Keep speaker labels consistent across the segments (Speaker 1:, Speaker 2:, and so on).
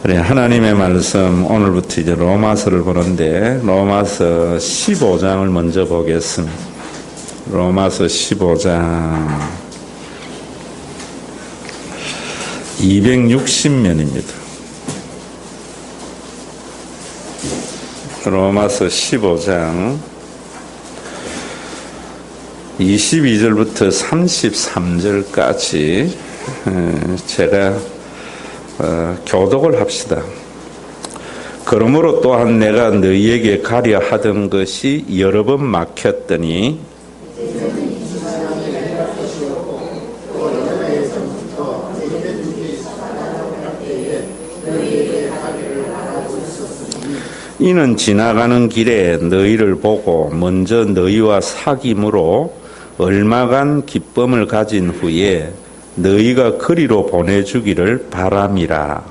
Speaker 1: 그래, 하나님의 말씀 오늘부터 이제 로마서를 보는데 로마서 15장을 먼저 보겠습니다. 로마서 15장 260면입니다. 로마서 15장 22절부터 33절까지 제가 교독을 합시다. 그러므로 또한 내가 너희에게 가려 하던 것이 여러 번 막혔더니 이는 지나가는 길에 너희를 보고 먼저 너희와 사귐으로 얼마간 기쁨을 가진 후에 너희가 그리로 보내주기를 바람이라.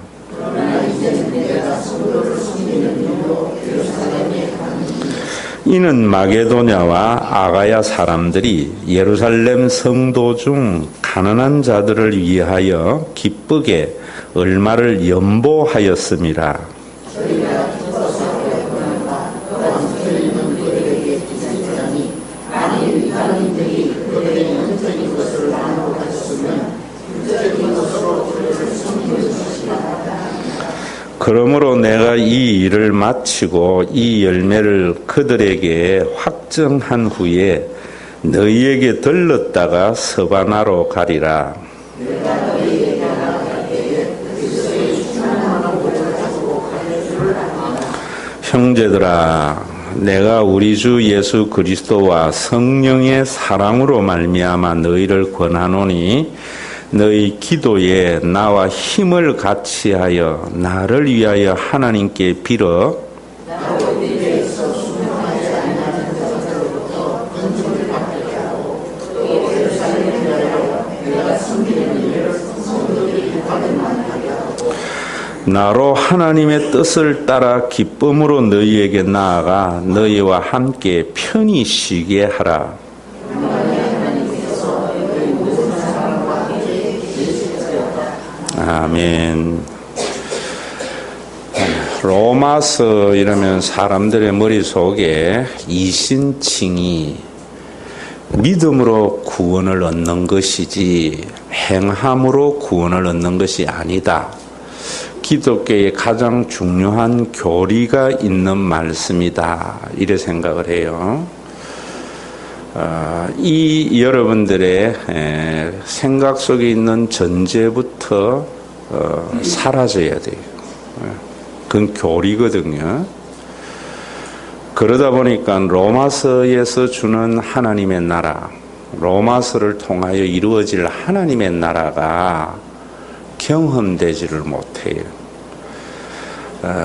Speaker 1: 이는 마게도냐와 아가야 사람들이 예루살렘 성도 중 가난한 자들을 위하여 기쁘게 얼마를 연보하였음이라. 그러므로 내가 이 일을 마치고 이 열매를 그들에게 확정한 후에 너희에게 들렀다가 서바나로 가리라. 형제들아, 내가 우리 주 예수 그리스도와 성령의 사랑으로 말미암아 너희를 권하노니 너희 기도에 나와 힘을 같이하여 나를 위하여 하나님께 빌어 나로 하나님의 뜻을 따라 기쁨으로 너희에게 나아가 너희와 함께 편히 쉬게 하라. 아멘. 로마서 이러면 사람들의 머릿속에 이신칭이 믿음으로 구원을 얻는 것이지 행함으로 구원을 얻는 것이 아니다. 기독교의 가장 중요한 교리가 있는 말씀이다. 이래 생각을 해요. 이 여러분들의 생각 속에 있는 전제부터 사라져야 돼요. 그건 교리거든요. 그러다 보니까 로마서에서 주는 하나님의 나라, 로마서를 통하여 이루어질 하나님의 나라가 경험되지를 못해요.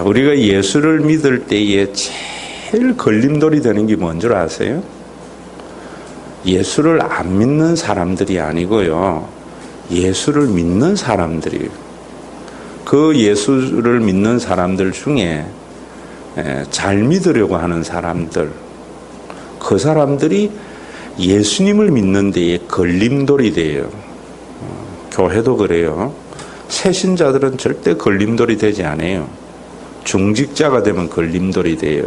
Speaker 1: 우리가 예수를 믿을 때에 제일 걸림돌이 되는 게 뭔 줄 아세요? 예수를 안 믿는 사람들이 아니고요. 예수를 믿는 사람들이에요. 그 예수를 믿는 사람들 중에 잘 믿으려고 하는 사람들, 그 사람들이 예수님을 믿는 데에 걸림돌이 돼요. 교회도 그래요. 새신자들은 절대 걸림돌이 되지 않아요. 중직자가 되면 걸림돌이 돼요.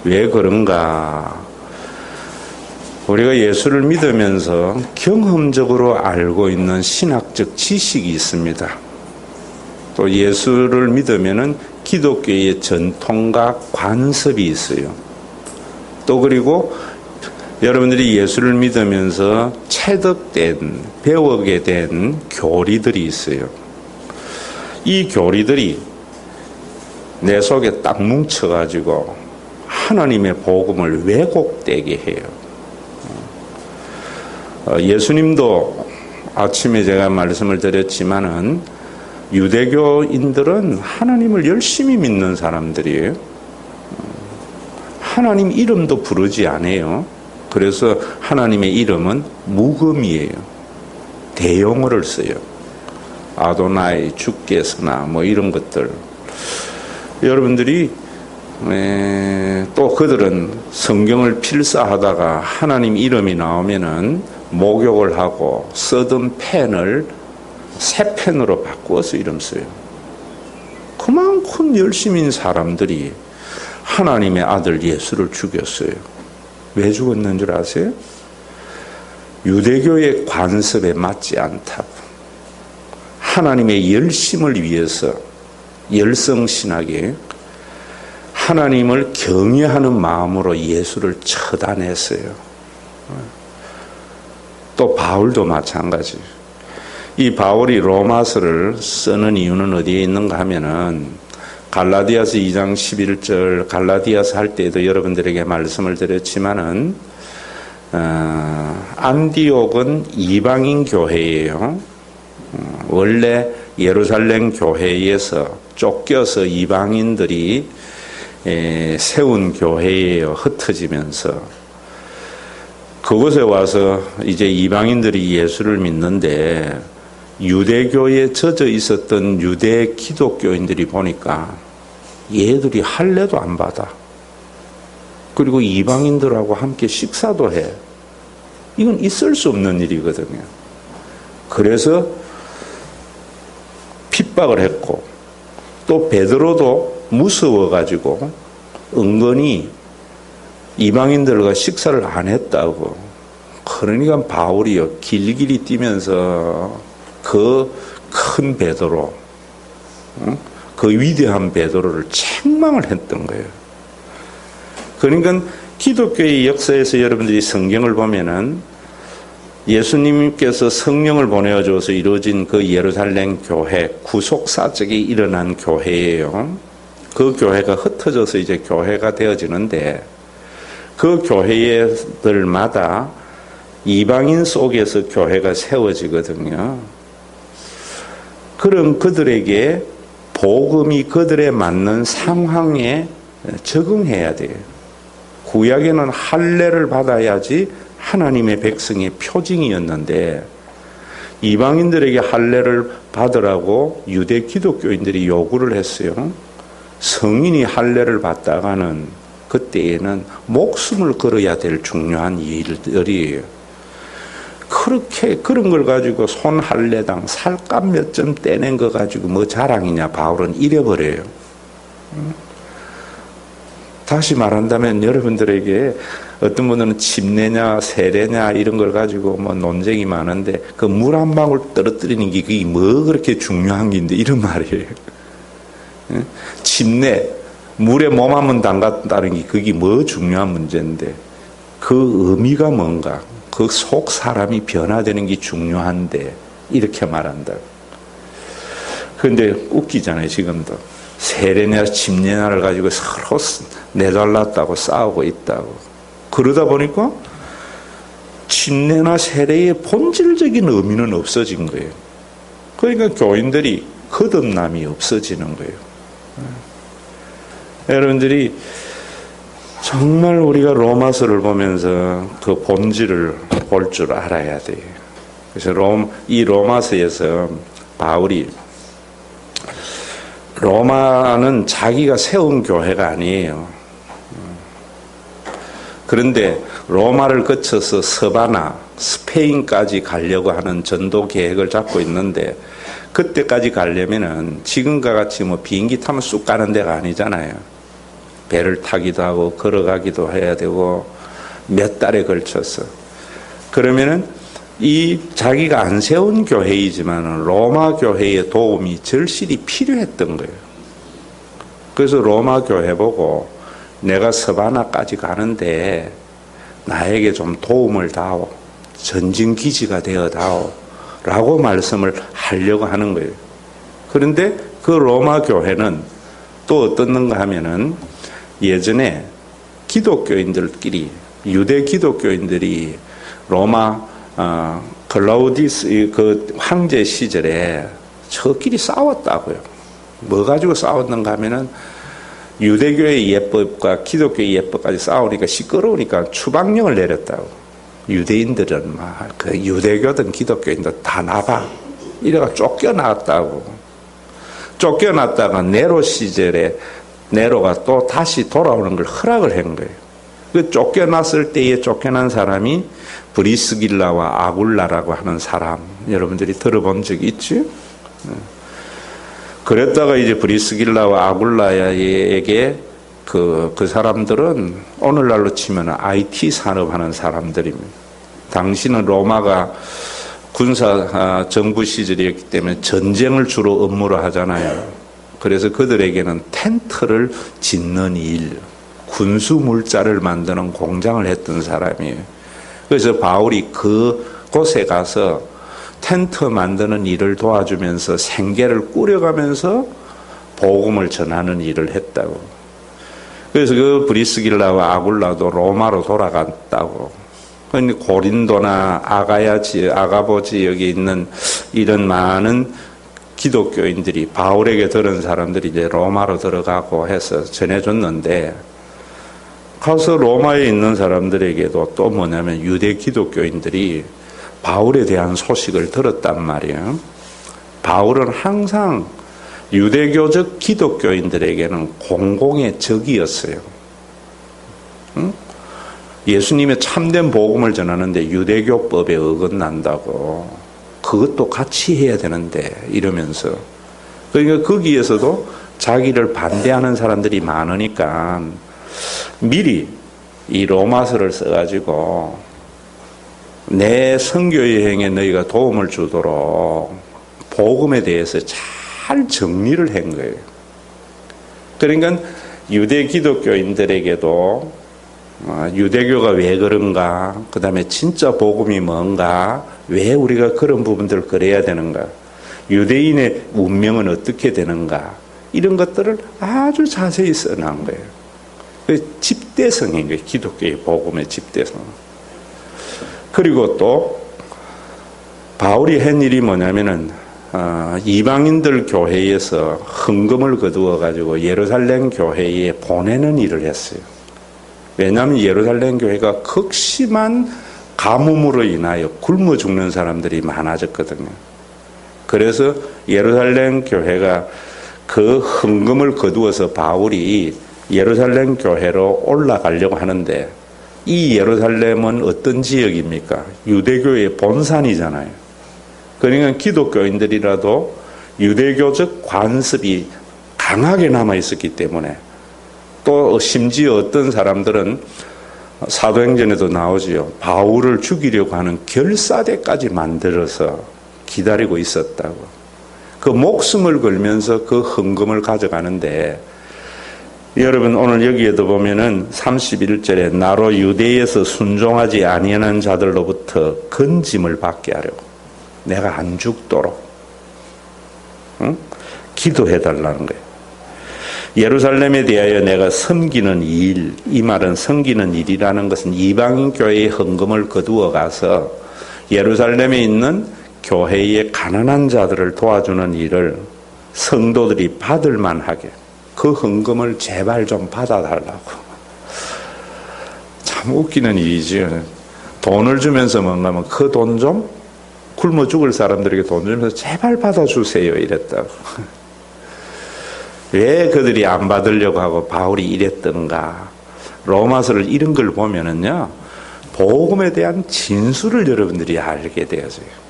Speaker 1: 왜 그런가? 우리가 예수를 믿으면서 경험적으로 알고 있는 신학적 지식이 있습니다. 또 예수를 믿으면은 기독교의 전통과 관습이 있어요. 또 그리고 여러분들이 예수를 믿으면서 체득된, 배우게 된 교리들이 있어요. 이 교리들이 내 속에 딱 뭉쳐가지고 하나님의 복음을 왜곡되게 해요. 예수님도 아침에 제가 말씀을 드렸지만은 유대교인들은 하나님을 열심히 믿는 사람들이에요. 하나님 이름도 부르지 않아요. 그래서 하나님의 이름은 무금이에요. 대용어를 써요. 아도나이, 주께서나 뭐 이런 것들. 여러분들이 또 그들은 성경을 필사하다가 하나님 이름이 나오면은 목욕을 하고 쓰던 펜을 새 펜으로 바꾸어서 이름 써요. 그만큼 열심인 사람들이 하나님의 아들 예수를 죽였어요. 왜 죽었는 줄 아세요? 유대교의 관습에 맞지 않다고. 하나님의 열심을 위해서 열성신학에 하나님을 경외하는 마음으로 예수를 처단했어요. 또 바울도 마찬가지. 이 바울이 로마서를 쓰는 이유는 어디에 있는가 하면은 갈라디아서 2장 11절 갈라디아서 할 때에도 여러분들에게 말씀을 드렸지만은 안디옥은 이방인 교회예요. 원래 예루살렘 교회에서 쫓겨서 이방인들이 세운 교회예요. 흩어지면서 그곳에 와서 이제 이방인들이 예수를 믿는데 유대교에 젖어 있었던 유대 기독교인들이 보니까 얘들이 할례도 안 받아. 그리고 이방인들하고 함께 식사도 해. 이건 있을 수 없는 일이거든요. 그래서 핍박을 했고 또 베드로도 무서워가지고 은근히 이방인들과 식사를 안 했다고. 그러니까 바울이요 길길이 뛰면서 그 큰 베드로, 그 위대한 베드로를 책망을 했던 거예요. 그러니까 기독교의 역사에서 여러분들이 성경을 보면은 예수님께서 성령을 보내어줘서 이루어진 그 예루살렘 교회, 구속사적이 일어난 교회예요. 그 교회가 흩어져서 이제 교회가 되어지는데 그 교회들마다 이방인 속에서 교회가 세워지거든요. 그럼 그들에게 복음이 그들에 맞는 상황에 적응해야 돼요. 구약에는 할례를 받아야지 하나님의 백성의 표징이었는데 이방인들에게 할례를 받으라고 유대 기독교인들이 요구를 했어요. 성인이 할례를 받다가는 그때에는 목숨을 걸어야 될 중요한 일들이에요. 그렇게 그런 걸 가지고 손 할례당 살갗 몇 점 떼낸 거 가지고 뭐 자랑이냐 바울은 잃어버려요. 다시 말한다면 여러분들에게 어떤 분들은 침례냐 세례냐 이런 걸 가지고 뭐 논쟁이 많은데 그 물 한 방울 떨어뜨리는 게 그게 뭐 그렇게 중요한 게인데 이런 말이에요. 침례 물에 몸 한번 담갔다는 게 그게 뭐 중요한 문제인데 그 의미가 뭔가 그 속 사람이 변화되는 게 중요한데 이렇게 말한다. 그런데 웃기잖아요. 지금도 세례냐 침례냐를 가지고 서로 내달랐다고 싸우고 있다고. 그러다 보니까 침례나 세례의 본질적인 의미는 없어진 거예요. 그러니까 교인들이 거듭남이 없어지는 거예요. 여러분들이 정말 우리가 로마서를 보면서 그 본질을 볼 줄 알아야 돼요. 그래서 이 로마서에서 바울이 로마는 자기가 세운 교회가 아니에요. 그런데 로마를 거쳐서 서바나, 스페인까지 가려고 하는 전도 계획을 잡고 있는데 그때까지 가려면은 지금과 같이 뭐 비행기 타면 쑥 가는 데가 아니잖아요. 배를 타기도 하고 걸어가기도 해야 되고 몇 달에 걸쳐서. 그러면은 이 자기가 안 세운 교회이지만 로마 교회의 도움이 절실히 필요했던 거예요. 그래서 로마 교회 보고 내가 서바나까지 가는데 나에게 좀 도움을 다오. 전진기지가 되어 다오. 라고 말씀을 하려고 하는 거예요. 그런데 그 로마 교회는 또 어떻는가 하면은 예전에 기독교인들끼리 유대 기독교인들이 로마 클라우디스 그 황제 시절에 저끼리 싸웠다고요. 뭐 가지고 싸웠는가 하면은 유대교의 예법과 기독교의 예법까지 싸우니까 시끄러우니까 추방령을 내렸다고. 유대인들은 막 그 유대교든 기독교인들 다 나가 이래가 쫓겨났다고. 쫓겨났다가 네로 시절에 네로가 또 다시 돌아오는 걸 허락을 한 거예요. 그 쫓겨났을 때에 쫓겨난 사람이 브리스길라와 아굴라라고 하는 사람 여러분들이 들어본 적이 있죠? 그랬다가 이제 브리스길라와 아굴라에게 그 사람들은 오늘날로 치면 IT 산업 하는 사람들입니다. 당시는 로마가 군사 정부 시절이었기 때문에 전쟁을 주로 업무로 하잖아요. 그래서 그들에게는 텐트를 짓는 일, 군수 물자를 만드는 공장을 했던 사람이에요. 그래서 바울이 그곳에 가서 텐트 만드는 일을 도와주면서 생계를 꾸려가면서 복음을 전하는 일을 했다고. 그래서 그 브리스길라와 아굴라도 로마로 돌아갔다고. 고린도나 아가보 지역에 있는 이런 많은 기독교인들이 바울에게 들은 사람들이 이제 로마로 들어가고 해서 전해줬는데, 가서 로마에 있는 사람들에게도 또 뭐냐면 유대 기독교인들이 바울에 대한 소식을 들었단 말이에요. 바울은 항상 유대교적 기독교인들에게는 공공의 적이었어요. 응? 예수님의 참된 복음을 전하는데 유대교법에 어긋난다고. 그것도 같이 해야 되는데 이러면서. 그러니까 거기에서도 자기를 반대하는 사람들이 많으니까 미리 이 로마서를 써가지고 내 선교 여행에 너희가 도움을 주도록 복음에 대해서 잘 정리를 한 거예요. 그러니까 유대 기독교인들에게도 유대교가 왜 그런가, 그 다음에 진짜 복음이 뭔가, 왜 우리가 그런 부분들을 그래야 되는가, 유대인의 운명은 어떻게 되는가, 이런 것들을 아주 자세히 써놓은 거예요. 그 집대성인 거예요. 기독교의 복음의 집대성. 그리고 또 바울이 한 일이 뭐냐면은 이방인들 교회에서 헌금을 거두어 가지고 예루살렘 교회에 보내는 일을 했어요. 왜냐하면 예루살렘 교회가 극심한 가뭄으로 인하여 굶어 죽는 사람들이 많아졌거든요. 그래서 예루살렘 교회가 그 헌금을 거두어서 바울이 예루살렘 교회로 올라가려고 하는데, 이 예루살렘은 어떤 지역입니까? 유대교의 본산이잖아요. 그러니까 기독교인들이라도 유대교적 관습이 강하게 남아있었기 때문에, 또 심지어 어떤 사람들은 사도행전에도 나오지요. 바울을 죽이려고 하는 결사대까지 만들어서 기다리고 있었다고. 그 목숨을 걸면서 그 헌금을 가져가는데, 여러분 오늘 여기에도 보면은 31절에 나로 유대에서 순종하지 아니하는 자들로부터 건짐을 받게 하려고, 내가 안 죽도록 기도해달라는 거예요. 예루살렘에 대하여 내가 섬기는 일, 이 말은 섬기는 일이라는 것은 이방인 교회의 헌금을 거두어 가서 예루살렘에 있는 교회의 가난한 자들을 도와주는 일을 성도들이 받을 만하게, 그 헌금을 제발 좀 받아달라고. 참 웃기는 일이죠. 돈을 주면서 뭔가 하면 그 돈 좀 굶어 죽을 사람들에게 돈 주면서 제발 받아주세요 이랬다고. 왜 그들이 안 받으려고 하고 바울이 이랬던가. 로마서를 이런 걸 보면은요, 복음에 대한 진수를 여러분들이 알게 되어져요.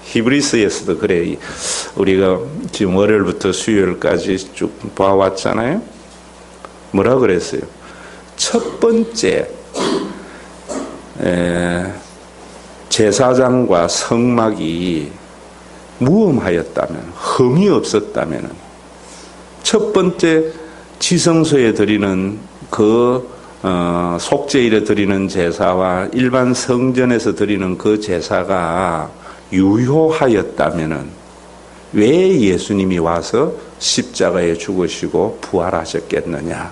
Speaker 1: 히브리서에서도 그래. 우리가 지금 월요일부터 수요일까지 쭉 봐왔잖아요. 뭐라 그랬어요? 첫 번째 제사장과 성막이 무엄하였다면, 흠이 없었다면, 첫 번째 지성소에 드리는 그 속죄일에 드리는 제사와 일반 성전에서 드리는 그 제사가 유효하였다면은 왜 예수님이 와서 십자가에 죽으시고 부활하셨겠느냐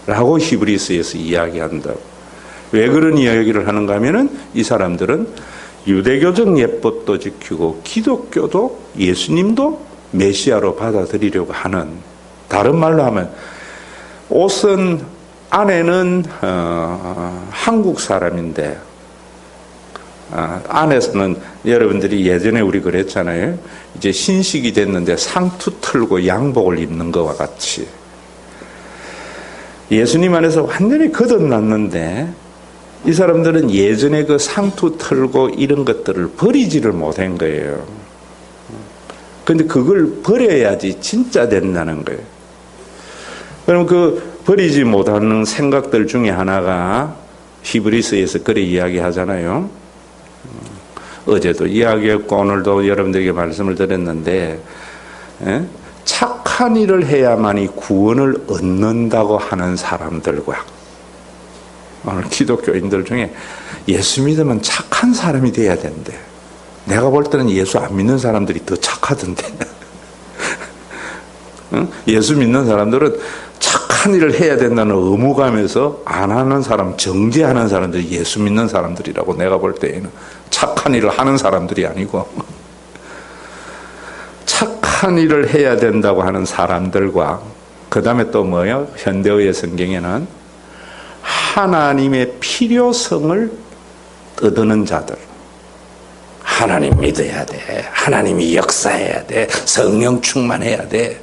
Speaker 1: 라고 히브리서에서 이야기한다고. 왜 그런 이야기를 하는가 하면은 이 사람들은 유대교적 예법도 지키고 기독교도 예수님도 메시아로 받아들이려고 하는, 다른 말로 하면 옷은 안에는 한국 사람인데 안에서는, 여러분들이 예전에 우리 그랬잖아요. 이제 신식이 됐는데 상투 틀고 양복을 입는 것과 같이 예수님 안에서 완전히 거듭났는데 이 사람들은 예전에 그 상투 틀고 이런 것들을 버리지를 못한 거예요. 근데 그걸 버려야지 진짜 된다는 거예요. 그럼 그 버리지 못하는 생각들 중에 하나가 히브리서에서 그래 이야기하잖아요. 어제도 이야기했고 오늘도 여러분들에게 말씀을 드렸는데, 착한 일을 해야만이 구원을 얻는다고 하는 사람들과, 오늘 기독교인들 중에 예수 믿으면 착한 사람이 돼야 된대. 내가 볼 때는 예수 안 믿는 사람들이 더 착하던데. 예수 믿는 사람들은 착한 일을 해야 된다는 의무감에서 안 하는 사람, 정죄하는 사람들이 예수 믿는 사람들이라고 내가 볼 때에는. 착한 일을 하는 사람들이 아니고 착한 일을 해야 된다고 하는 사람들과, 그 다음에 또 뭐예요? 현대의 성경에는 하나님의 필요성을 떠드는 자들. 하나님 믿어야 돼. 하나님이 역사해야 돼. 성령 충만해야 돼.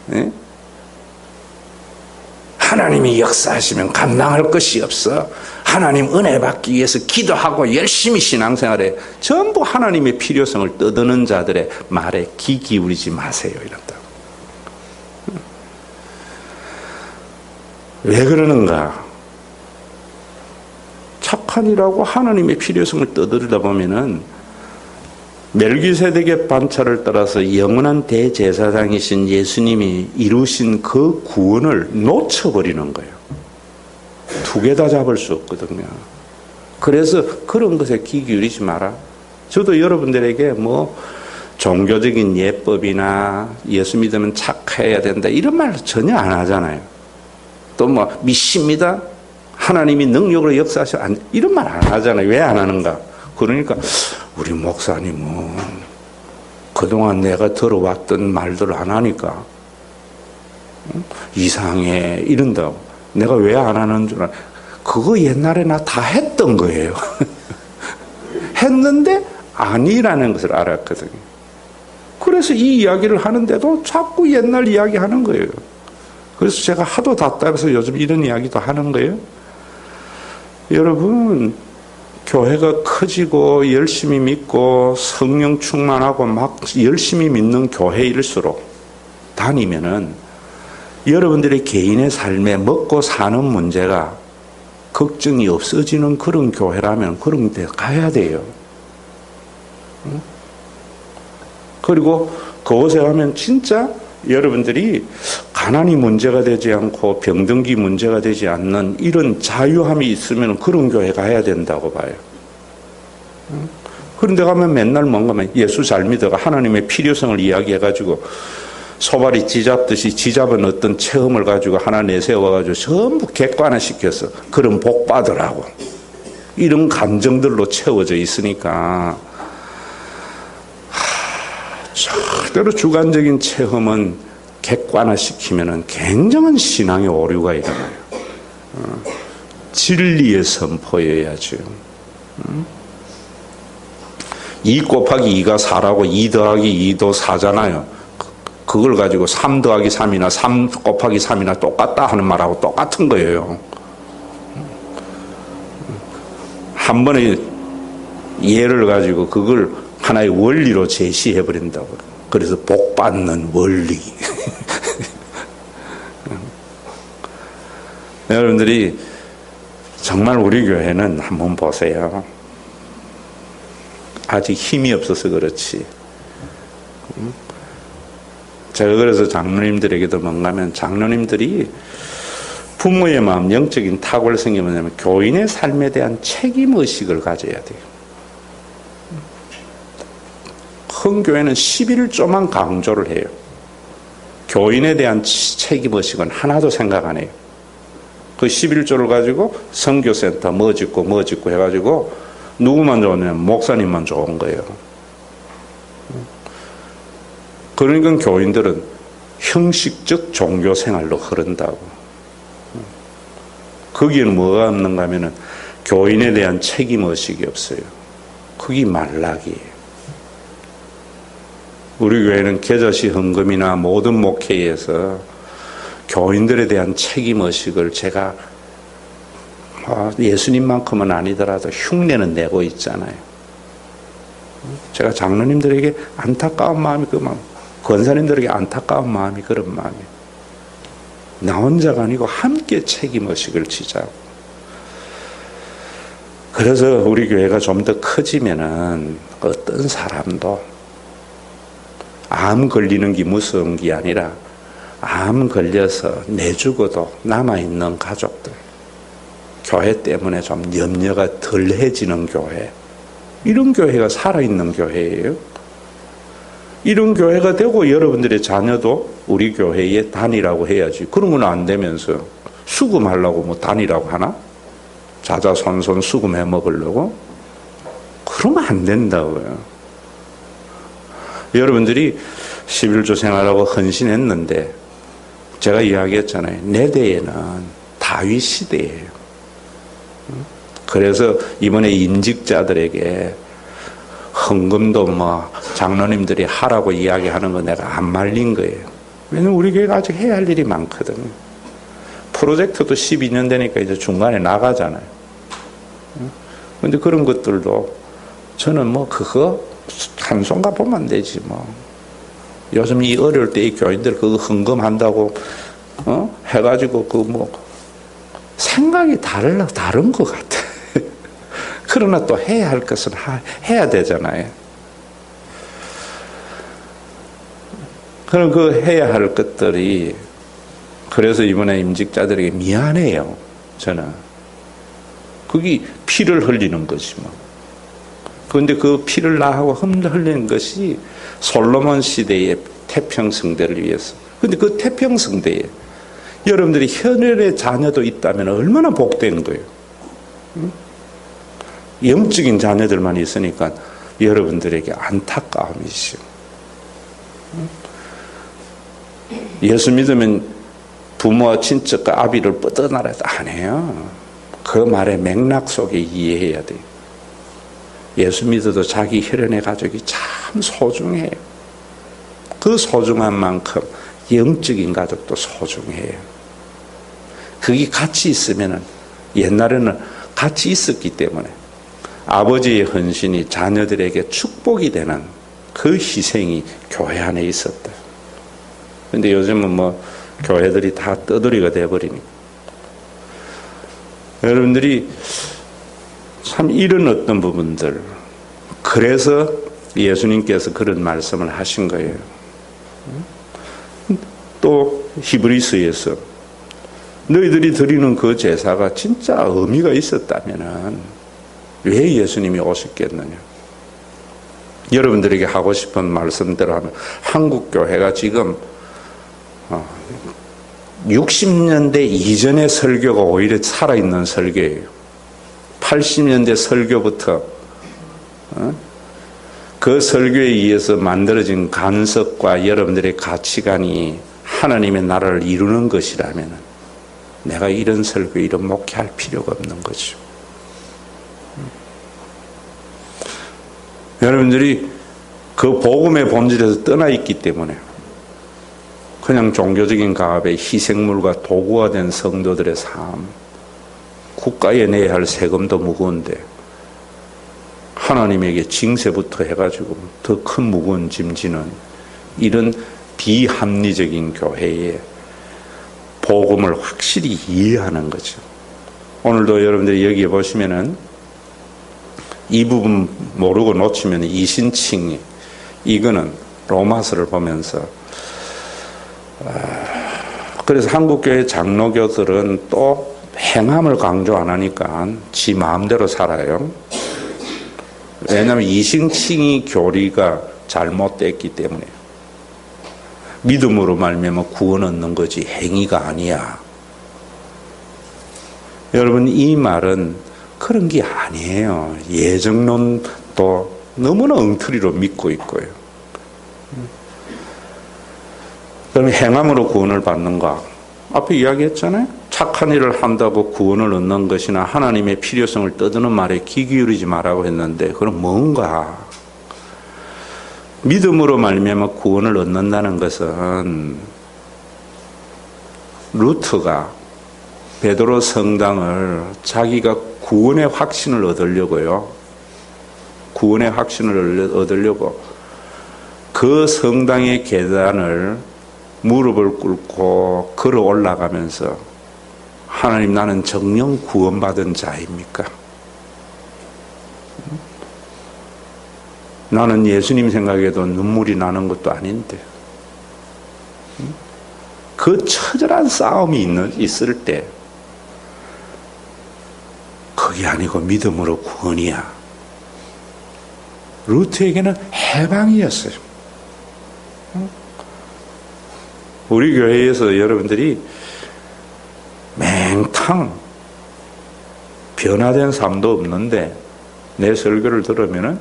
Speaker 1: 네? 하나님이 역사하시면 감당할 것이 없어. 하나님 은혜 받기 위해서 기도하고 열심히 신앙생활해. 전부 하나님의 필요성을 떠드는 자들의 말에 귀 기울이지 마세요. 이런다. 왜 그러는가? 착한이라고 하나님의 필요성을 떠들다 보면은 멜기세덱의 반차를 따라서 영원한 대제사장이신 예수님이 이루신 그 구원을 놓쳐버리는 거예요. 두 개 다 잡을 수 없거든요. 그래서 그런 것에 귀 기울이지 마라. 저도 여러분들에게 뭐 종교적인 예법이나 예수 믿으면 착해야 된다 이런 말 전혀 안 하잖아요. 또 뭐 믿습니다. 하나님이 능력으로 역사하셔. 이런 말 안 하잖아요. 왜 안 하는가? 그러니까 우리 목사님은 그동안 내가 들어왔던 말들을 안 하니까 이상해 이런다고. 내가 왜 안 하는 줄 알아? 그거 옛날에 나 다 했던 거예요. 했는데 아니라는 것을 알았거든요. 그래서 이 이야기를 하는데도 자꾸 옛날 이야기 하는 거예요. 그래서 제가 하도 답답해서 요즘 이런 이야기도 하는 거예요. 여러분, 교회가 커지고 열심히 믿고 성령 충만하고 막 열심히 믿는 교회일수록 다니면은 여러분들의 개인의 삶에 먹고 사는 문제가 걱정이 없어지는 그런 교회라면 그런 데 가야 돼요. 그리고 그곳에 가면 진짜 여러분들이 가난이 문제가 되지 않고 병든기 문제가 되지 않는 이런 자유함이 있으면 그런 교회 가야 된다고 봐요. 그런데 가면 맨날 뭔가 예수 잘 믿어가 하나님의 필요성을 이야기해가지고 소발이 쥐잡듯이 쥐잡은 어떤 체험을 가지고 하나 내세워가지고 전부 객관화시켜서 그런 복 받으라고 이런 감정들로 채워져 있으니까 절대로 주관적인 체험은 객관화시키면 굉장한 신앙의 오류가 일어나요. 진리의 선포여야죠. 2 곱하기 2가 4라고 2 더하기 2도 4잖아요. 그걸 가지고 3 더하기 3이나 3 곱하기 3이나 똑같다 하는 말하고 똑같은 거예요. 한 번에 예를 가지고 그걸 하나의 원리로 제시해버린다고. 그래서 복받는 원리. 여러분들이 정말 우리 교회는 한번 보세요. 아직 힘이 없어서 그렇지. 제가 그래서 장로님들에게도 뭔가면 장로님들이 부모의 마음, 영적인 탁월성이 뭐냐면 교인의 삶에 대한 책임의식을 가져야 돼요. 큰 교회는 11조만 강조를 해요. 교인에 대한 책임의식은 하나도 생각 안 해요. 그 11조를 가지고 선교센터 뭐 짓고 해가지고 누구만 좋으냐면 목사님만 좋은 거예요. 그러니까 교인들은 형식적 종교 생활로 흐른다고. 거기에는 뭐가 없는가 하면은 교인에 대한 책임의식이 없어요. 그게 말락이에요. 우리 교회는 겨자씨 헌금이나 모든 목회에서 교인들에 대한 책임의식을 제가 예수님만큼은 아니더라도 흉내는 내고 있잖아요. 제가 장로님들에게 안타까운 마음이 그 마음, 권사님들에게 안타까운 마음이 그런 마음이에요. 나 혼자가 아니고 함께 책임의식을 지자고. 그래서 우리 교회가 좀 더 커지면은 어떤 사람도 암 걸리는 게 무서운 게 아니라 암 걸려서 내 죽어도 남아있는 가족들, 교회 때문에 좀 염려가 덜해지는 교회, 이런 교회가 살아있는 교회예요. 이런 교회가 되고 여러분들의 자녀도 우리 교회에 다니라고 해야지. 그런 건 안 되면서 수금하려고 뭐 다니라고 하나? 자자손손 수금해 먹으려고? 그러면 안 된다고요. 여러분들이 11조 생활하고 헌신했는데 제가 이야기했잖아요. 내 대에는 다윗 시대예요. 그래서 이번에 임직자들에게 헌금도 뭐 장로님들이 하라고 이야기하는 거 내가 안 말린 거예요. 왜냐면 우리 교회가 아직 해야 할 일이 많거든요. 프로젝트도 12년 되니까 이제 중간에 나가잖아요. 근데 그런 것들도 저는 뭐 그거 한 손가 보면 되지 뭐. 요즘 이 어려울 때 이 교인들 그거 헌금한다고 해가지고 그 뭐 생각이 다른 것 같아. 그러나 또 해야 할 것은 해야 되잖아요. 그럼 그 해야 할 것들이, 그래서 이번에 임직자들에게 미안해요. 저는 그게 피를 흘리는 거지 뭐. 그런데 그 피를 나하고 흘리는 것이 솔로몬 시대의 태평성대를 위해서. 그런데 그 태평성대에 여러분들이 현혈의 자녀도 있다면 얼마나 복된 거예요. 영적인 자녀들만 있으니까 여러분들에게 안타까움이시오. 예수 믿으면 부모와 친척과 아비를 뻗어나라 해도 안 해요. 그 말의 맥락 속에 이해해야 돼요. 예수 믿어도 자기 혈연의 가족이 참 소중해요. 그 소중한 만큼 영적인 가족도 소중해요. 그게 같이 있으면, 옛날에는 같이 있었기 때문에 아버지의 헌신이 자녀들에게 축복이 되는 그 희생이 교회 안에 있었다. 그런데 요즘은 뭐 교회들이 다 떠돌이가 돼버리니까. 여러분들이 참 이런 어떤 부분들, 그래서 예수님께서 그런 말씀을 하신 거예요. 또 히브리서에서 너희들이 드리는 그 제사가 진짜 의미가 있었다면은 왜 예수님이 오셨겠느냐? 여러분들에게 하고 싶은 말씀대로 하면, 한국 교회가 지금 60년대 이전의 설교가 오히려 살아있는 설교예요. 80년대 설교부터 그 설교에 의해서 만들어진 간섭과 여러분들의 가치관이 하나님의 나라를 이루는 것이라면 내가 이런 설교, 이런 목회할 필요가 없는 거죠. 여러분들이 그 복음의 본질에서 떠나 있기 때문에 그냥 종교적인 가업의 희생물과 도구가 된 성도들의 삶, 국가에 내야 할 세금도 무거운데 하나님에게 징세부터 해가지고 더 큰 무거운 짐 지는 이런 비합리적인 교회에 복음을 확실히 이해하는 거죠. 오늘도 여러분들이 여기에 보시면은 이 부분 모르고 놓치면 이신칭이, 이거는 로마서를 보면서 그래서 한국교회 장로교들은 또 행함을 강조 안 하니까 지 마음대로 살아요. 왜냐하면 이신칭이 교리가 잘못됐기 때문에. 믿음으로 말미암아 구원 얻는 거지 행위가 아니야. 여러분, 이 말은 그런 게 아니에요. 예정론도 너무나 엉터리로 믿고 있고요. 그럼 행함으로 구원을 받는가? 앞에 이야기했잖아요. 착한 일을 한다고 구원을 얻는 것이나 하나님의 필요성을 떠드는 말에 귀 기울이지 말라고 했는데, 그럼 뭔가? 믿음으로 말미암아 구원을 얻는다는 것은 루터가 베드로 성당을 자기가 구원의 확신을 얻으려고요. 구원의 확신을 얻으려고 그 성당의 계단을 무릎을 꿇고 걸어 올라가면서 하나님, 나는 정령 구원받은 자입니까? 나는 예수님 생각해도 눈물이 나는 것도 아닌데, 그 처절한 싸움이 있을 때 그게 아니고 믿음으로 구원이야. 루트에게는 해방이었어요. 우리 교회에서 여러분들이 맹탕 변화된 삶도 없는데 내 설교를 들으면은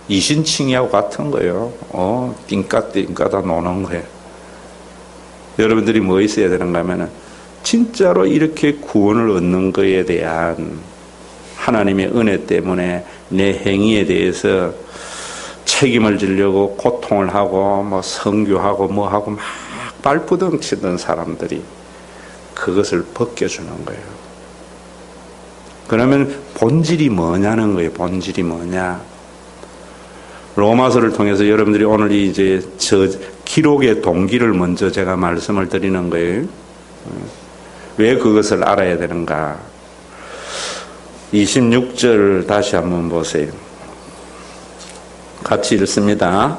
Speaker 1: 이신칭의하고 같은 거예요. 띵까띵까다 노는 거예요. 여러분들이 뭐 있어야 되는가 하면은 진짜로 이렇게 구원을 얻는 거에 대한 하나님의 은혜 때문에 내 행위에 대해서 책임을 지려고 고통을 하고 뭐 선교하고 뭐 하고 막 발부둥치던 사람들이 그것을 벗겨주는 거예요. 그러면 본질이 뭐냐는 거예요. 본질이 뭐냐? 로마서를 통해서 여러분들이 오늘 이제 저 기록의 동기를 먼저 제가 말씀을 드리는 거예요. 왜 그것을 알아야 되는가? 26절 다시 한번 보세요. 같이 읽습니다.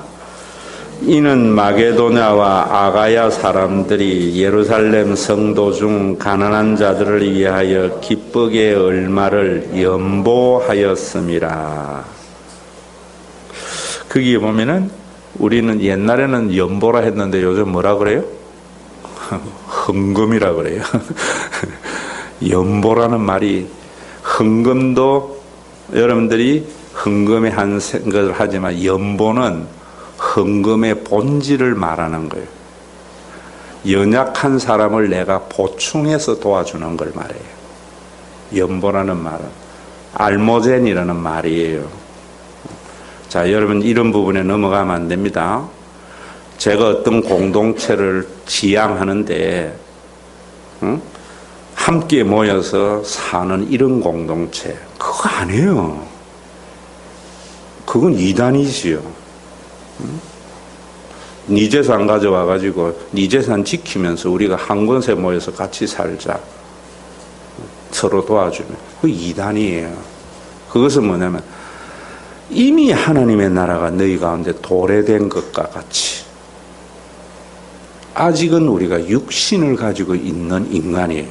Speaker 1: 이는 마게도냐와 아가야 사람들이 예루살렘 성도 중 가난한 자들을 위하여 기쁘게 얼마를 연보하였음이라. 거기에 보면은 우리는 옛날에는 연보라 했는데 요즘 뭐라 그래요? 헌금이라 그래요. 연보라는 말이, 헌금도 여러분들이 헌금에 한 것을 하지만 연보는 헌금의 본질을 말하는 거예요. 연약한 사람을 내가 보충해서 도와주는 걸 말해요. 연보라는 말은 알모젠이라는 말이에요. 자, 여러분 이런 부분에 넘어가면 안 됩니다. 제가 어떤 공동체를 지향하는데 함께 모여서 사는 이런 공동체, 그거 아니에요. 그건 이단이지요. 네 재산 가져와가지고 네 재산 지키면서 우리가 한 곳에 모여서 같이 살자, 서로 도와주면, 그 이단이에요. 그것은 뭐냐면 이미 하나님의 나라가 너희 가운데 도래된 것과 같이 아직은 우리가 육신을 가지고 있는 인간이에요.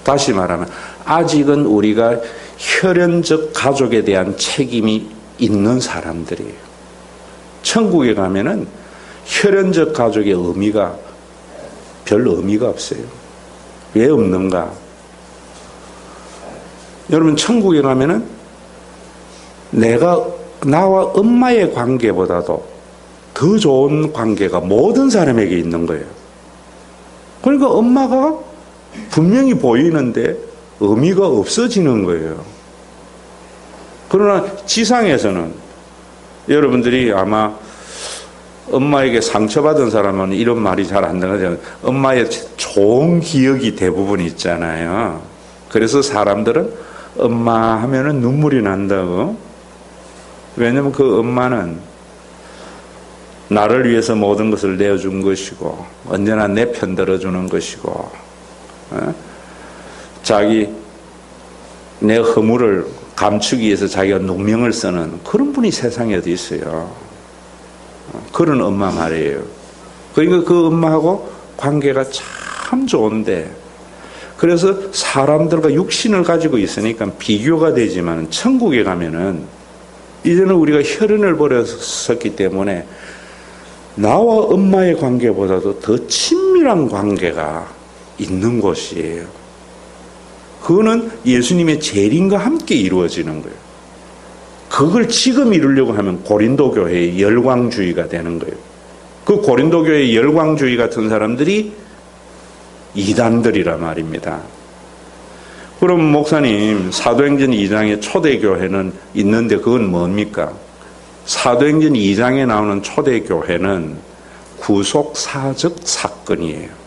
Speaker 1: 다시 말하면 아직은 우리가 혈연적 가족에 대한 책임이 있는 사람들이에요. 천국에 가면은 혈연적 가족의 의미가 별 의미가 없어요. 왜 없는가? 여러분 천국에 가면은 나와 엄마의 관계보다도 더 좋은 관계가 모든 사람에게 있는 거예요. 그러니까 엄마가 분명히 보이는데 의미가 없어지는 거예요. 그러나 지상에서는 여러분들이 아마 엄마에게 상처받은 사람은 이런 말이 잘 안 나가잖아요. 엄마의 좋은 기억이 대부분 있잖아요. 그래서 사람들은 엄마 하면은 눈물이 난다고. 왜냐면 그 엄마는 나를 위해서 모든 것을 내어준 것이고 언제나 내 편 들어주는 것이고 내 허물을 감추기 위해서 자기가 누명을 쓰는 그런 분이 세상에 어디 있어요. 그런 엄마 말이에요. 그러니까 그 엄마하고 관계가 참 좋은데, 그래서 사람들과 육신을 가지고 있으니까 비교가 되지만 천국에 가면은 이제는 우리가 혈연을 벌였었기 때문에 나와 엄마의 관계보다도 더 친밀한 관계가 있는 곳이에요. 그거는 예수님의 재림과 함께 이루어지는 거예요. 그걸 지금 이루려고 하면 고린도 교회의 열광주의가 되는 거예요. 그 고린도 교회의 열광주의 같은 사람들이 이단들이라 말입니다. 그럼 목사님, 사도행전 2장에 초대교회는 있는데 그건 뭡니까? 사도행전 2장에 나오는 초대교회는 구속사적 사건이에요.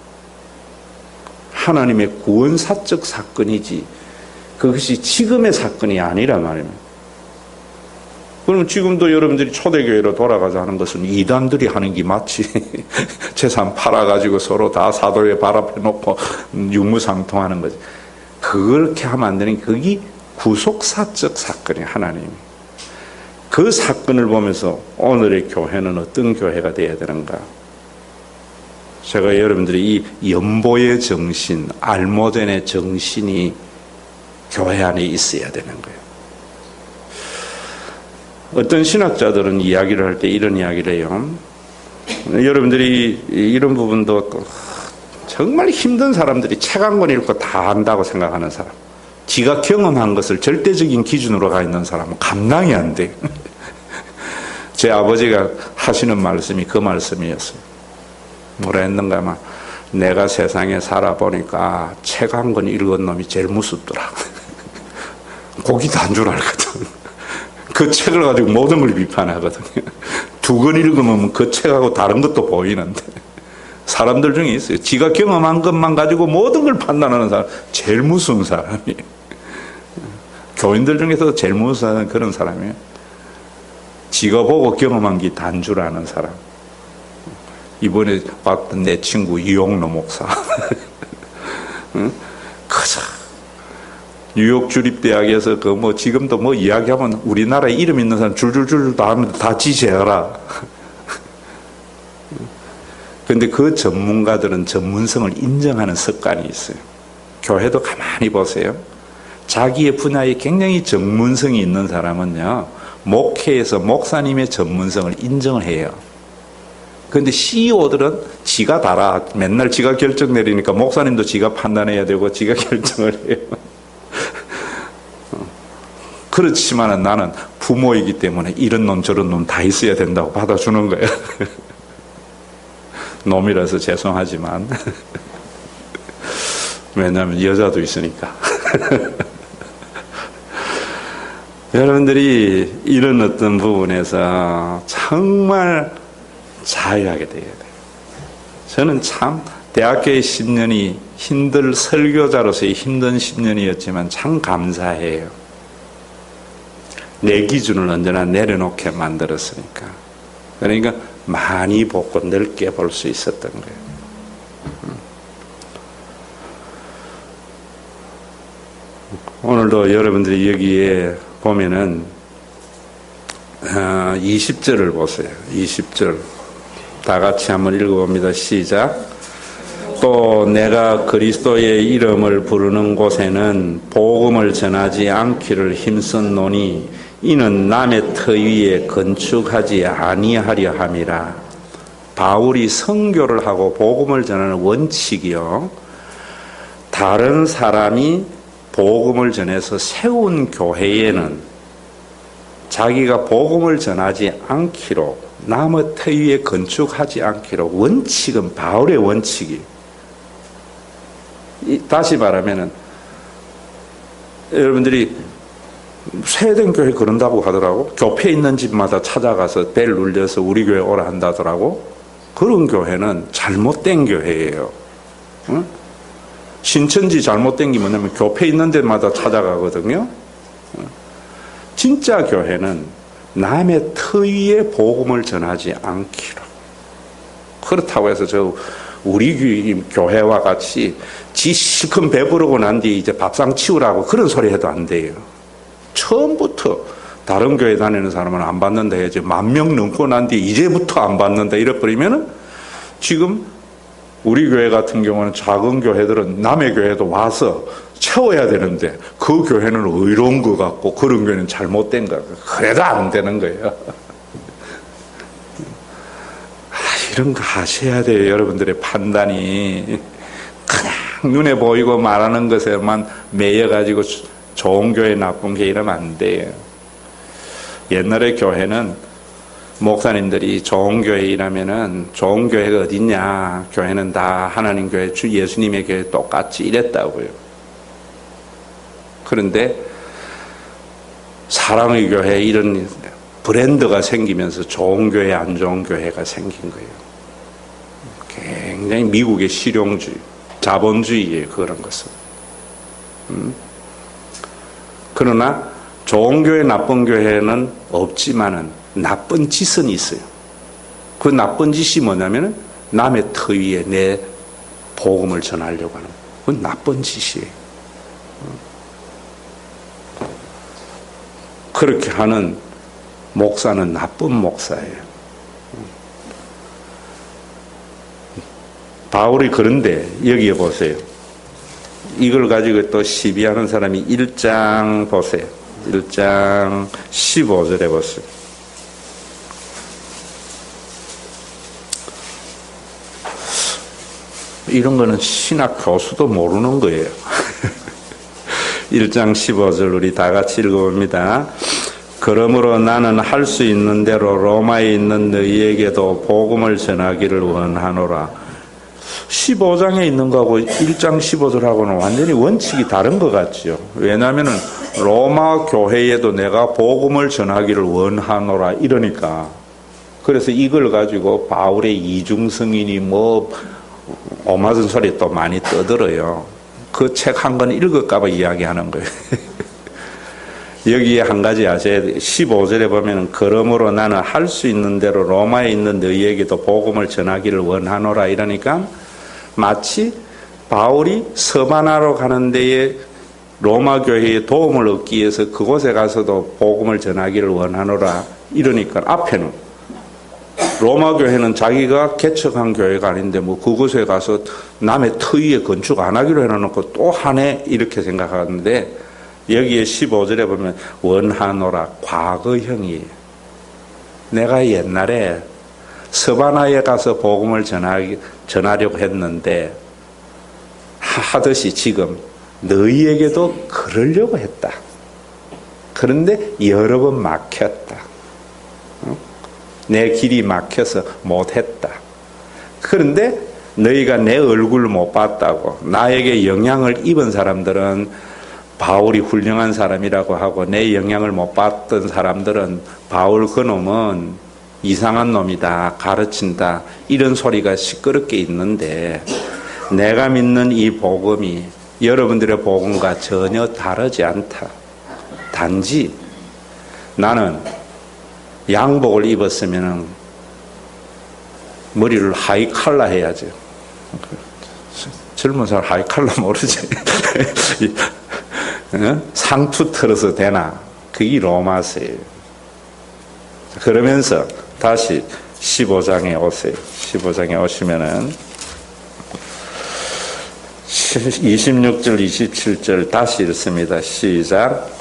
Speaker 1: 하나님의 구원사적 사건이지 그것이 지금의 사건이 아니라 말입니다. 그럼 지금도 여러분들이 초대교회로 돌아가자 하는 것은 이단들이 하는 게 맞지. 재산 팔아가지고 서로 다 사도에 발 앞에 놓고 유무상통하는 거지. 그렇게 하면 안 되는 게 그게 구속사적 사건이에요. 하나님이. 그 사건을 보면서 오늘의 교회는 어떤 교회가 되어야 되는가. 제가 여러분들이 이 연보의 정신, 알모전의 정신이 교회 안에 있어야 되는 거예요. 어떤 신학자들은 이야기를 할 때 이런 이야기를 해요. 여러분들이 이런 부분도 정말 힘든 사람들이 책 한 권 읽고 다 안다고 생각하는 사람, 지가 경험한 것을 절대적인 기준으로 가 있는 사람은 감당이 안 돼. 제 아버지가 하시는 말씀이 그 말씀이었어요. 뭐라 했는가 하면 내가 세상에 살아보니까 책 한 권 읽은 놈이 제일 무섭더라. 고기도 안 줄 알거든. 그 책을 가지고 모든 걸 비판하거든요. 두 권 읽으면 그 책하고 다른 것도 보이는데 사람들 중에 있어요. 지가 경험한 것만 가지고 모든 걸 판단하는 사람, 제일 무서운 사람이에요. 교인들 중에서도 제일 무서운 그런 사람이에요. 지가 보고 경험한 게 단 줄 아는 사람. 이번에 봤던 내 친구 이용로 목사. 응? 그저 뉴욕 주립대학에서 그 뭐 지금도 뭐 이야기하면 우리나라에 이름 있는 사람 줄줄줄 다 하면 다 지지해라. 근데 그 전문가들은 전문성을 인정하는 습관이 있어요. 교회도 가만히 보세요. 자기의 분야에 굉장히 전문성이 있는 사람은요, 목회에서 목사님의 전문성을 인정을 해요. 그런데 CEO들은 지가 달아. 맨날 지가 결정 내리니까 목사님도 지가 판단해야 되고 지가 결정을 해요. 그렇지만 나는 부모이기 때문에 이런 놈 저런 놈 다 있어야 된다고 받아주는 거예요. 놈이라서 죄송하지만 왜냐하면 여자도 있으니까. 여러분들이 이런 어떤 부분에서 정말 자유하게 되어야 돼요. 저는 참 대학교의 10년이 힘들 설교자로서의 힘든 10년이었지만 참 감사해요. 내 기준을 언제나 내려놓게 만들었으니까. 그러니까 많이 보고 넓게 볼 수 있었던 거예요. 오늘도 여러분들이 여기에 보면은 20절을 보세요. 20절 다 같이 한번 읽어봅니다. 시작. 또 내가 그리스도의 이름을 부르는 곳에는 복음을 전하지 않기를 힘썼노니 이는 남의 터 위에 건축하지 아니하려 함이라. 바울이 선교를 하고 복음을 전하는 원칙이요, 다른 사람이 복음을 전해서 세운 교회에는 자기가 복음을 전하지 않기로, 남의 터 위에 건축하지 않기로, 원칙은 바울의 원칙이. 다시 말하면은 여러분들이 스웨덴 교회 그런다고 하더라고. 교회 있는 집마다 찾아가서 벨 울려서 우리 교회 오라 한다더라고. 그런 교회는 잘못된 교회예요. 응? 신천지 잘못된 게 뭐냐면 교회 있는 데마다 찾아가거든요. 진짜 교회는 남의 터 위에 복음을 전하지 않기로. 그렇다고 해서 저 우리 교회와 같이 지 실컷 배부르고 난 뒤에 이제 밥상 치우라고 그런 소리 해도 안 돼요. 처음부터 다른 교회 다니는 사람은 안 받는다 해야지, 10,000명 넘고 난 뒤에 이제부터 안 받는다 이래버리면은, 지금 우리 교회 같은 경우는 작은 교회들은 남의 교회도 와서 채워야 되는데 그 교회는 의로운 것 같고 그런 교회는 잘못된 것 같고, 그래도 안 되는 거예요. 이런 거 하셔야 돼요. 여러분들의 판단이 그냥 눈에 보이고 말하는 것에만 매여가지고 좋은 교회 나쁜 교회 이러면 안 돼요. 옛날에 교회는 목사님들이 좋은 교회 이라면은 좋은 교회가 어딨냐, 교회는 다 하나님 교회, 주 예수님의 교회 똑같이 이랬다고요. 그런데 사랑의 교회 이런 브랜드가 생기면서 좋은 교회 안 좋은 교회가 생긴 거예요. 굉장히 미국의 실용주의, 자본주의예요. 그런 것은. 그러나 좋은 교회, 나쁜 교회는 없지만은 나쁜 짓은 있어요. 그 나쁜 짓이 뭐냐면은 남의 터 위에 내 복음을 전하려고 하는 거예요. 그건 나쁜 짓이에요. 그렇게 하는 목사는 나쁜 목사예요. 바울이 그런데 여기에 보세요. 이걸 가지고 또 시비하는 사람이 1장 보세요. 1장 15절에 보세요. 이런 거는 신학 교수도 모르는 거예요. 1장 15절 우리 다 같이 읽어봅니다. 그러므로 나는 할 수 있는 대로 로마에 있는 너희에게도 복음을 전하기를 원하노라. 15장에 있는 거하고 1장 15절하고는 완전히 원칙이 다른 것 같죠. 왜냐하면 로마 교회에도 내가 복음을 전하기를 원하노라 이러니까. 그래서 이걸 가지고 바울의 이중성인이 뭐 오맞은 소리 또 많이 떠들어요. 그 책 한 권 읽을까 봐 이야기하는 거예요. 여기에 한 가지 아셔야 돼요. 15절에 보면 그러므로 나는 할 수 있는 대로 로마에 있는 너희에게도 복음을 전하기를 원하노라 이러니까 마치 바울이 서바나로 가는 데에 로마 교회의 도움을 얻기 위해서 그곳에 가서도 복음을 전하기를 원하노라 이러니까 앞에는 로마 교회는 자기가 개척한 교회가 아닌데 뭐 그곳에 가서 남의 터 위에 건축 안 하기로 해놓고 또 하네 이렇게 생각하는데 여기에 15절에 보면 원하노라 과거형이에요. 내가 옛날에 서바나에 가서 복음을 전하려고 했는데 하듯이 지금 너희에게도 그러려고 했다. 그런데 여러 번 막혔다. 내 길이 막혀서 못했다. 그런데 너희가 내 얼굴을 못 봤다고 나에게 영향을 입은 사람들은 바울이 훌륭한 사람이라고 하고 내 영향을 못 받던 사람들은 바울 그놈은 이상한 놈이다 가르친다 이런 소리가 시끄럽게 있는데 내가 믿는 이 복음이 여러분들의 복음과 전혀 다르지 않다. 단지 나는 양복을 입었으면 머리를 하이칼라 해야죠. 젊은 사람 하이칼라 모르지. 상투 털어서 되나? 그게 로마서예요. 그러면서 다시 15장에 오세요. 15장에 오시면은 26절 27절 다시 읽습니다. 시작.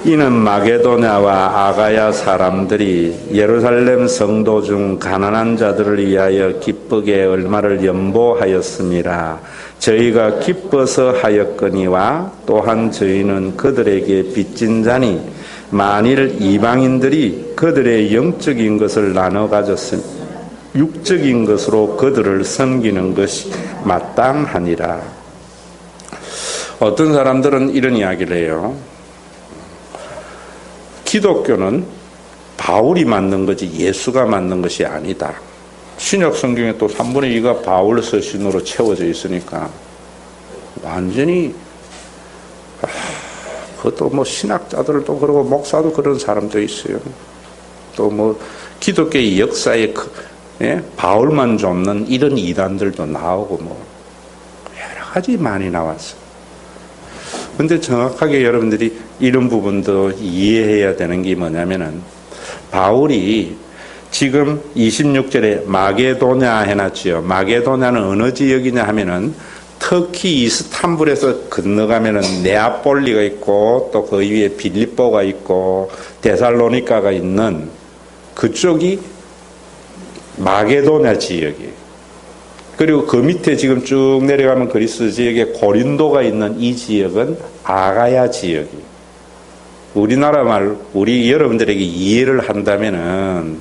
Speaker 1: 이는 마게도냐와 아가야 사람들이 예루살렘 성도 중 가난한 자들을 위하여 기쁘게 얼마를 연보하였습니다. 저희가 기뻐서 하였거니와 또한 저희는 그들에게 빚진 자니 만일 이방인들이 그들의 영적인 것을 나눠 가졌으면 육적인 것으로 그들을 섬기는 것이 마땅하니라. 어떤 사람들은 이런 이야기를 해요. 기독교는 바울이 만든 거지 예수가 만든 것이 아니다. 신약 성경에 또 3분의 2가 바울 서신으로 채워져 있으니까 완전히 그것도 뭐 신학자들도 그러고 목사도 그런 사람도 있어요. 또 뭐 기독교의 역사에 바울만 좁는 이런 이단들도 나오고 뭐 여러 가지 많이 나왔어요. 근데 정확하게 여러분들이 이런 부분도 이해해야 되는 게 뭐냐면은 바울이 지금 26절에 마게도냐 해놨지요. 마게도냐는 어느 지역이냐 하면은 터키 이스탄불에서 건너가면은 네아폴리가 있고 또 그 위에 빌립보가 있고 데살로니카가 있는 그쪽이 마게도냐 지역이에요. 그리고 그 밑에 지금 쭉 내려가면 그리스 지역에 고린도가 있는 이 지역은 아가야 지역이에요. 우리나라 말, 우리 여러분들에게 이해를 한다면은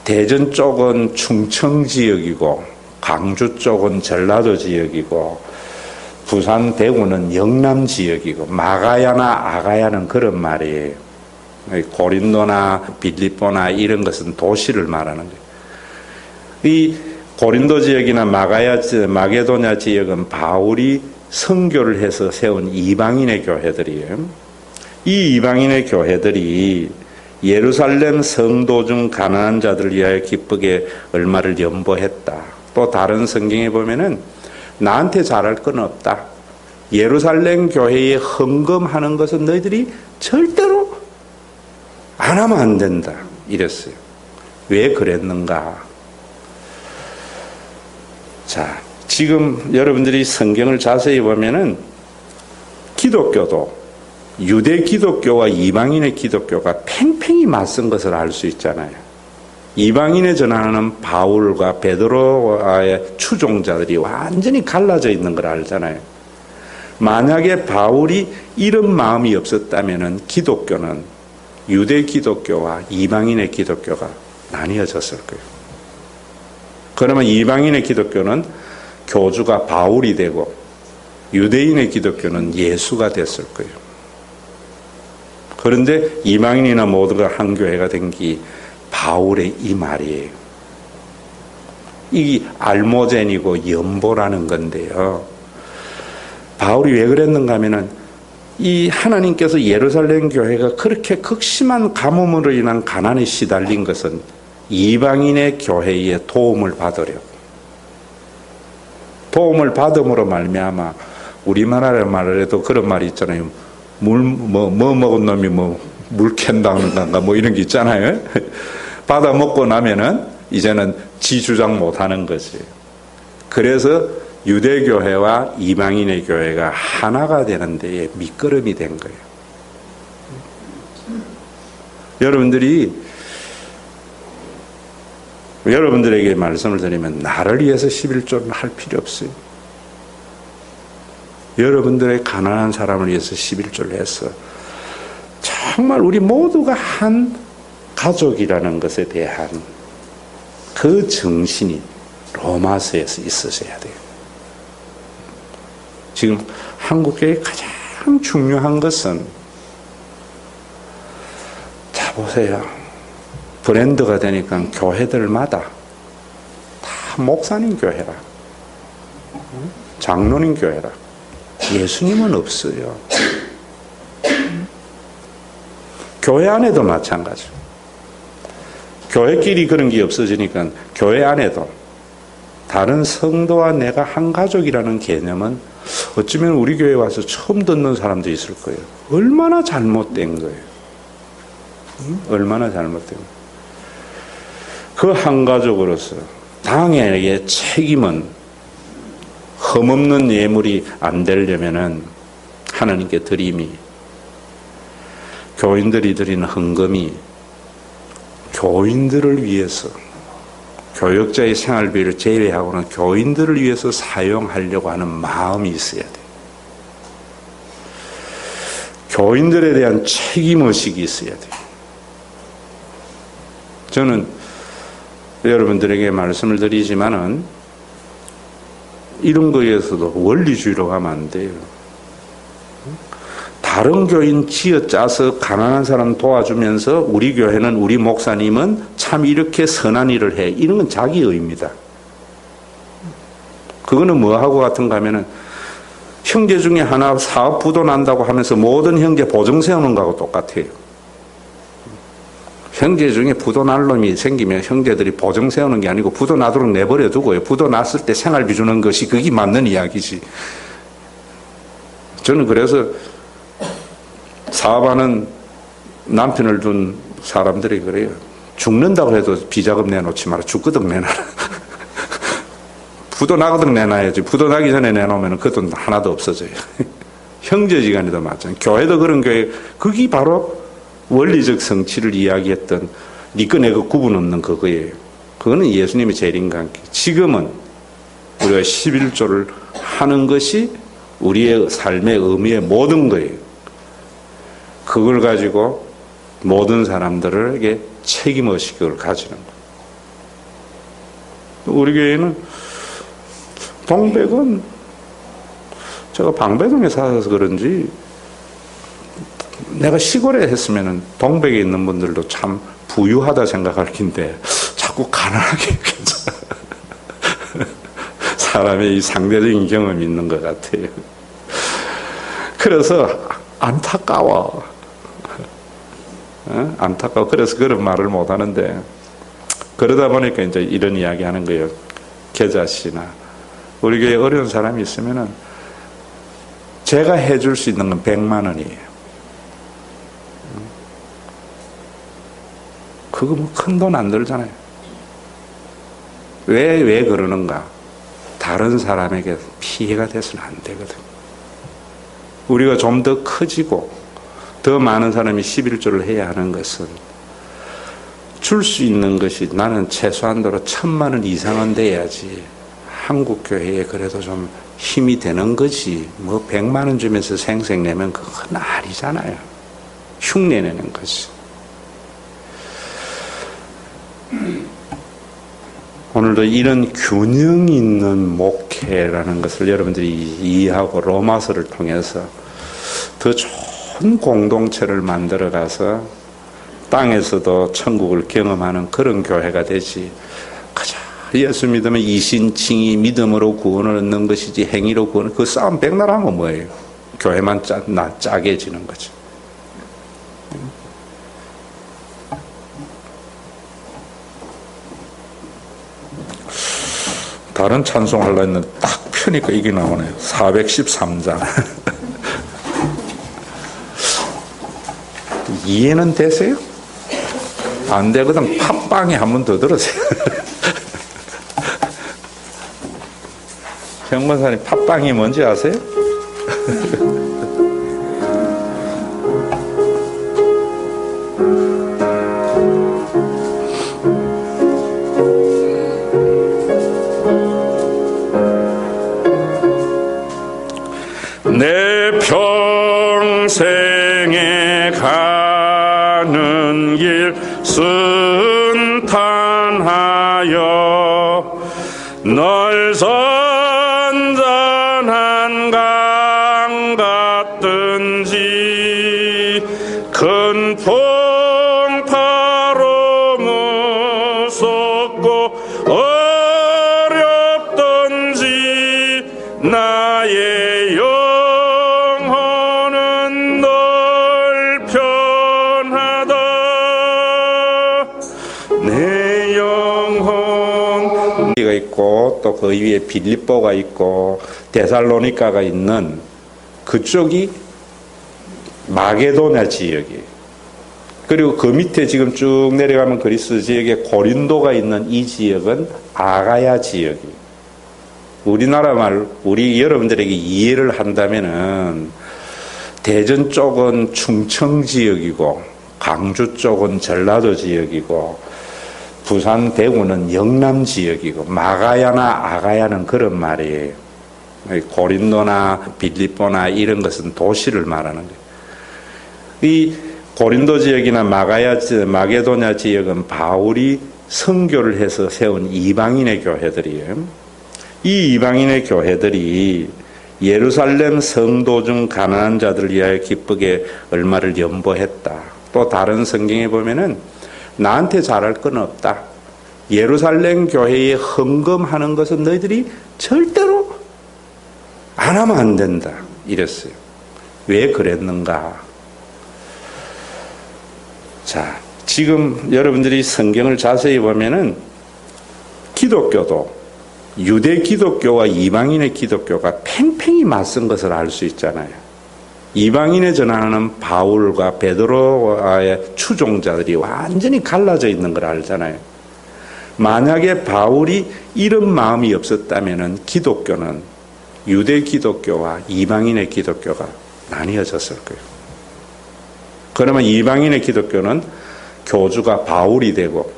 Speaker 1: 대전 쪽은 충청 지역이고 광주 쪽은 전라도 지역이고 부산 대구는 영남 지역이고 마가야나 아가야는 그런 말이에요. 고린도나 빌립보나 이런 것은 도시를 말하는 거예요. 이 고린도 지역이나 마게도냐 지역은 바울이 선교를 해서 세운 이방인의 교회들이에요. 이 이방인의 교회들이 예루살렘 성도 중 가난한 자들을 위하여 기쁘게 얼마를 연보했다. 또 다른 성경에 보면은 나한테 잘할 건 없다. 예루살렘 교회에 헌금하는 것은 너희들이 절대로 안 하면 안 된다. 이랬어요. 왜 그랬는가? 자, 지금 여러분들이 성경을 자세히 보면은 기독교도 유대 기독교와 이방인의 기독교가 팽팽히 맞선 것을 알 수 있잖아요. 이방인에 전하는 바울과 베드로와의 추종자들이 완전히 갈라져 있는 걸 알잖아요. 만약에 바울이 이런 마음이 없었다면 기독교는 유대 기독교와 이방인의 기독교가 나뉘어졌을 거예요. 그러면 이방인의 기독교는 교주가 바울이 되고 유대인의 기독교는 예수가 됐을 거예요. 그런데 이방인이나 모두가 한 교회가 된 게 바울의 이 말이에요. 이 알모젠이고 연보라는 건데요. 바울이 왜 그랬는가 하면은 이 하나님께서 예루살렘 교회가 그렇게 극심한 가뭄으로 인한 가난에 시달린 것은 이방인의 교회의 도움을 받으려고. 도움을 받음으로 말미암아 우리나라 말을 해도 그런 말이 있잖아요. 뭐 먹은 놈이 물 캔다는 건가 이런 게 있잖아요. 받아 먹고 나면은 이제는 지 주장 못 하는 거지. 그래서 유대교회와 이방인의 교회가 하나가 되는 데에 밑거름이 된 거예요. 여러분들에게 말씀을 드리면 나를 위해서 11조를 할 필요 없어요. 여러분들의 가난한 사람을 위해서 11조를 해서 정말 우리 모두가 한 가족이라는 것에 대한 그 정신이 로마서에서 있으셔야 돼요. 지금 한국교회의 가장 중요한 것은 자 보세요. 브랜드가 되니까 교회들마다 다 목사님 교회라, 장로님 교회라. 예수님은 없어요. 교회 안에도 마찬가지. 교회끼리 그런 게 없어지니까 교회 안에도 다른 성도와 내가 한 가족이라는 개념은 어쩌면 우리 교회에 와서 처음 듣는 사람도 있을 거예요. 얼마나 잘못된 거예요. 얼마나 잘못된 거예요. 그 한 가족으로서 당에게 책임은 흠없는 예물이 안 되려면은 하나님께 드림이 교인들이 드리는 헌금이 교인들을 위해서 교역자의 생활비를 제외하고는 교인들을 위해서 사용하려고 하는 마음이 있어야 돼요. 교인들에 대한 책임의식이 있어야 돼요. 저는 여러분들에게 말씀을 드리지만은 이런 거에서도 원리주의로 가면 안 돼요. 다른 교인 쥐어짜서 가난한 사람 도와주면서 우리 교회는 우리 목사님은 참 이렇게 선한 일을 해. 이런 건 자기 의입니다. 그거는 뭐하고 같은가 하면은 형제 중에 하나 사업 부도 난다고 하면서 모든 형제 보증 세우는 거하고 똑같아요. 형제 중에 부도 날 놈이 생기면 형제들이 보증 세우는 게 아니고 부도 나도록 내버려 두고요. 부도 났을 때 생활비 주는 것이 그게 맞는 이야기지. 저는 그래서 사업하는 남편을 둔 사람들이 그래요. 죽는다고 해도 비자금 내놓지 마라. 죽거든 내놔라. 부도 나거든 내놔야지. 부도 나기 전에 내놓으면 그 돈 하나도 없어져요. 형제지간에도 마찬가지. 교회도 그런 교회. 그게 바로 원리적 성취를 이야기했던 니꺼 내꺼 구분 없는 그거예요. 그거는 예수님의 재림관계. 지금은 우리가 11조를 하는 것이 우리의 삶의 의미의 모든 거예요. 그걸 가지고 모든 사람들에게 책임의식을 가지는 거예요. 우리 교회는 동백은 제가 방배동에 살아서 그런지 내가 시골에 했으면 동백에 있는 분들도 참 부유하다 생각할 텐데 자꾸 가난하게 사람의 이 상대적인 경험이 있는 것 같아요. 그래서 안타까워. 안타까워. 그래서 그런 말을 못 하는데, 그러다 보니까 이제 이런 이야기 하는 거예요. 계좌씨나 우리 교회에 어려운 사람이 있으면은 제가 해줄 수 있는 건 100만 원이에요. 그거 뭐 큰 돈 안 들잖아요. 왜 그러는가? 다른 사람에게 피해가 돼서는 안 되거든. 우리가 좀 더 커지고 더 많은 사람이 11조를 해야 하는 것은 줄 수 있는 것이 나는 최소한도로 1,000만 원 이상은 돼야지 한국 교회에 그래도 좀 힘이 되는 거지. 뭐 100만 원 주면서 생색내면 그건 아니잖아요. 흉내내는 거지. 오늘도 이런 균형 있는 목회라는 것을 여러분들이 이해하고 로마서를 통해서 더 좋은 공동체를 만들어가서 땅에서도 천국을 경험하는 그런 교회가 되지. 가자. 예수 믿으면 이신칭이 믿음으로 구원을 얻는 것이지 행위로 구원을, 그 싸움 백날 하면 뭐예요? 교회만 짜게 지는 거지. 다른 찬송하려고 했는데 딱 펴니까 이게 나오네요. 413장. 이해는 되세요? 안 되거든 팟빵에 한 번 더 들으세요. 형권사님 팟빵이 뭔지 아세요? 내 평생에 가는 길 순탄하여 널 선전한 강 같든지 큰 풍파로 무섭고 어렵든지 나의 영혼은 널 편하다. 내 영혼 가 있고 또 그 위에 빌립보가 있고 데살로니가가 있는 그쪽이 마게도냐 지역이에요. 그리고 그 밑에 지금 쭉 내려가면 그리스 지역에 고린도가 있는 이 지역은 아가야 지역이에요. 우리나라 말, 우리 여러분들에게 이해를 한다면은 대전 쪽은 충청 지역이고 광주 쪽은 전라도 지역이고 부산 대구는 영남 지역이고 마가야나 아가야는 그런 말이에요. 고린도나 빌립보나 이런 것은 도시를 말하는 거예요. 이 고린도 지역이나 마게도냐 지역은 바울이 선교를 해서 세운 이방인의 교회들이에요. 이 이방인의 교회들이 예루살렘 성도 중 가난한 자들을 위하여 기쁘게 얼마를 연보했다. 또 다른 성경에 보면은 나한테 잘할 건 없다. 예루살렘 교회에 헌금하는 것은 너희들이 절대로 안 하면 안 된다. 이랬어요. 왜 그랬는가? 자, 지금 여러분들이 성경을 자세히 보면은 기독교도 유대 기독교와 이방인의 기독교가 팽팽히 맞선 것을 알 수 있잖아요. 이방인에 전하는 바울과 베드로와의 추종자들이 완전히 갈라져 있는 걸 알잖아요. 만약에 바울이 이런 마음이 없었다면 기독교는 유대 기독교와 이방인의 기독교가 나뉘어졌을 거예요. 그러면 이방인의 기독교는 교주가 바울이 되고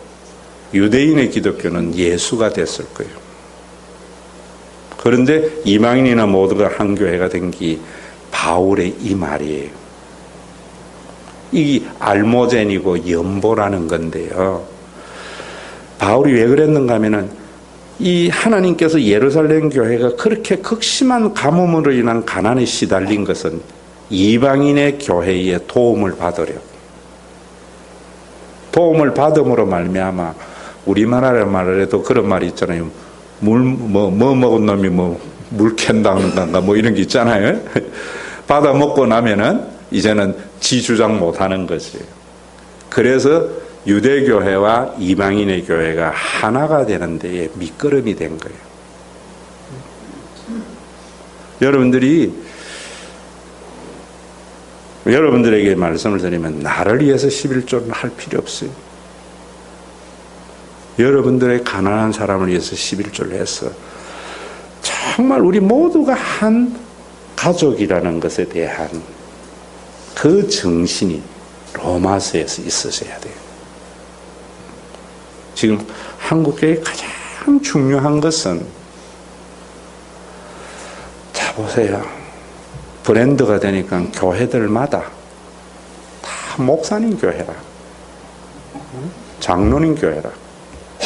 Speaker 1: 유대인의 기독교는 예수가 됐을 거예요. 그런데 이방인이나 모두가 한 교회가 된 게 바울의 이 말이에요. 이 알모젠이고 연보라는 건데요. 바울이 왜 그랬는가 하면은 이 하나님께서 예루살렘 교회가 그렇게 극심한 가뭄으로 인한 가난에 시달린 것은 이방인의 교회에 도움을 받으려고. 도움을 받음으로 말미암아 우리나라 말을 해도 그런 말이 있잖아요. 뭐 먹은 놈이 물 캔다는 건가 뭐 이런 게 있잖아요. 받아 먹고 나면은 이제는 지 주장 못 하는 거지. 그래서 유대교회와 이방인의 교회가 하나가 되는 데에 밑거름이 된 거예요. 여러분들에게 말씀을 드리면 나를 위해서 11조는 할 필요 없어요. 여러분들의 가난한 사람을 위해서 11조를 해서 정말 우리 모두가 한 가족이라는 것에 대한 그 정신이 로마서에서 있으셔야 돼요. 지금 한국교회의 가장 중요한 것은, 자 보세요. 브랜드가 되니까 교회들마다 다 목사님 교회라, 장로님 교회라.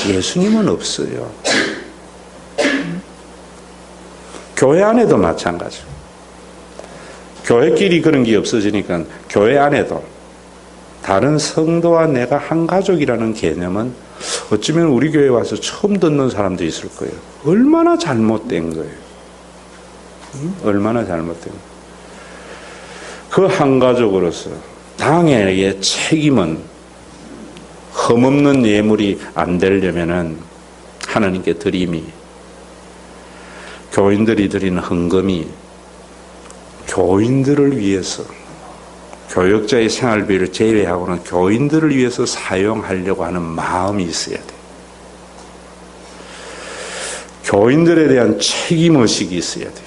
Speaker 1: 예수님은 없어요. 교회 안에도 마찬가지고, 교회끼리 그런 게 없어지니까 교회 안에도 다른 성도와 내가 한 가족이라는 개념은 어쩌면 우리 교회에 와서 처음 듣는 사람도 있을 거예요. 얼마나 잘못된 거예요. 얼마나 잘못된 거예요. 그 한 가족으로서 당에게 책임은, 흠없는 예물이 안 되려면은 하나님께 드림이, 교인들이 드리는 헌금이 교인들을 위해서, 교역자의 생활비를 제외하고는 교인들을 위해서 사용하려고 하는 마음이 있어야 돼요. 교인들에 대한 책임의식이 있어야 돼요.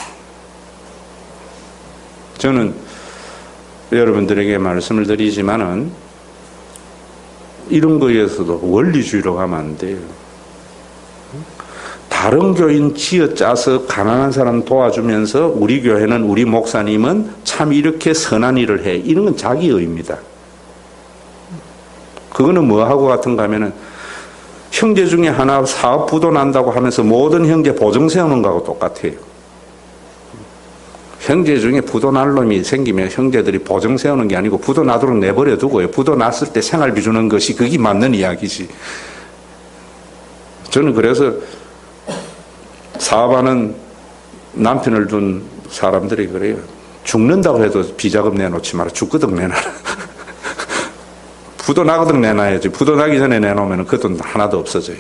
Speaker 1: 저는 여러분들에게 말씀을 드리지만은 이런 거에서도 원리주의로 가면 안 돼요. 다른 교인 쥐어짜서 가난한 사람 도와주면서 우리 교회는, 우리 목사님은 참 이렇게 선한 일을 해, 이런 건 자기의입니다. 그거는 뭐하고 같은가 하면은 형제 중에 하나 사업 부도 난다고 하면서 모든 형제 보증 세우는 거하고 똑같아요. 형제 중에 부도 날 놈이 생기면 형제들이 보증 세우는 게 아니고 부도 나도록 내버려 두고요. 부도 났을 때 생활비 주는 것이 그게 맞는 이야기지. 저는 그래서 사업하는 남편을 둔 사람들이 그래요. 죽는다고 해도 비자금 내놓지 마라. 죽거든 내놔라. 부도 나거든 내놔야지. 부도 나기 전에 내놓으면 그 돈 하나도 없어져요.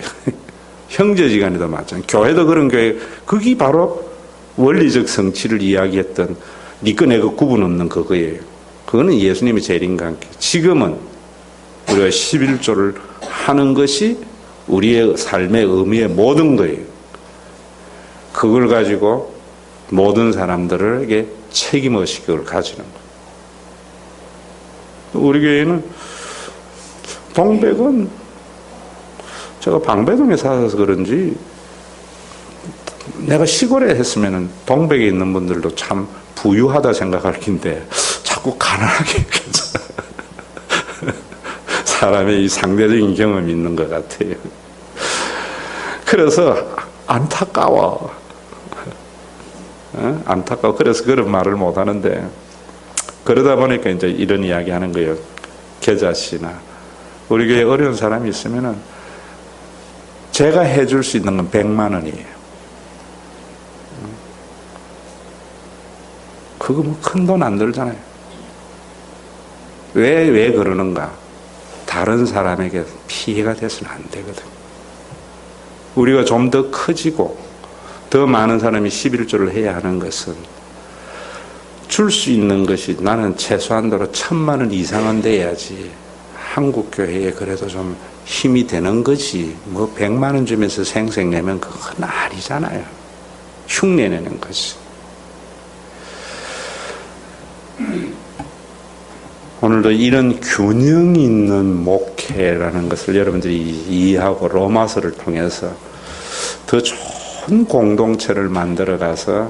Speaker 1: 형제지간에도 마찬가지. 교회도 그런 교회. 그게 바로 원리적 성취를 이야기했던 니꺼 내꺼 구분 없는 그거예요. 그거는 예수님의 재림관계. 지금은 우리가 11조를 하는 것이 우리의 삶의 의미의 모든 거예요. 그걸 가지고 모든 사람들에게 책임의식을 가지는 거예요. 우리 교회는 동백은 제가 방배동에 살아서 그런지 내가 시골에 했으면 동백에 있는 분들도 참 부유하다 생각할 텐데 자꾸 가난하게 사람의 이 상대적인 경험이 있는 것 같아요. 그래서 안타까워. 안타까워. 그래서 그런 말을 못 하는데, 그러다 보니까 이제 이런 이야기 하는 거예요. 계좌씨나 우리 교회에 어려운 사람이 있으면은 제가 해줄 수 있는 건 100만 원이에요. 그거 뭐 큰 돈 안 들잖아요. 왜 그러는가? 다른 사람에게 피해가 돼서는 안 되거든. 우리가 좀 더 커지고 더 많은 사람이 11조를 해야 하는 것은 줄 수 있는 것이 나는 최소한도로 1,000만 원 이상은 돼야지 한국 교회에 그래도 좀 힘이 되는 거지. 뭐 100만 원 주면서 생색내면 그건 아니잖아요. 흉내내는 거지. 오늘도 이런 균형 있는 목회라는 것을 여러분들이 이해하고 로마서를 통해서 더 좋은 공동체를 만들어가서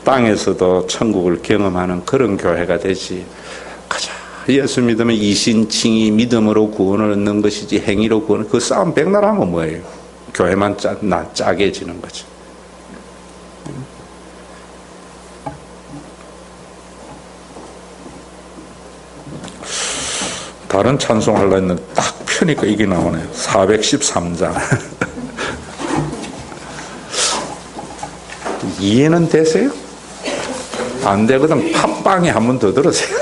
Speaker 1: 땅에서도 천국을 경험하는 그런 교회가 되지. 가자. 예수 믿으면 이신칭의 믿음으로 구원을 얻는 것이지 행위로 구원을, 그 싸움 백날 하면 뭐예요? 교회만 짜게 지는 거지. 다른 찬송 하려고 했는데 딱 펴니까 이게 나오네요. 413장. 이해는 되세요? 안 되거든 팟빵에 한 번 더 들으세요.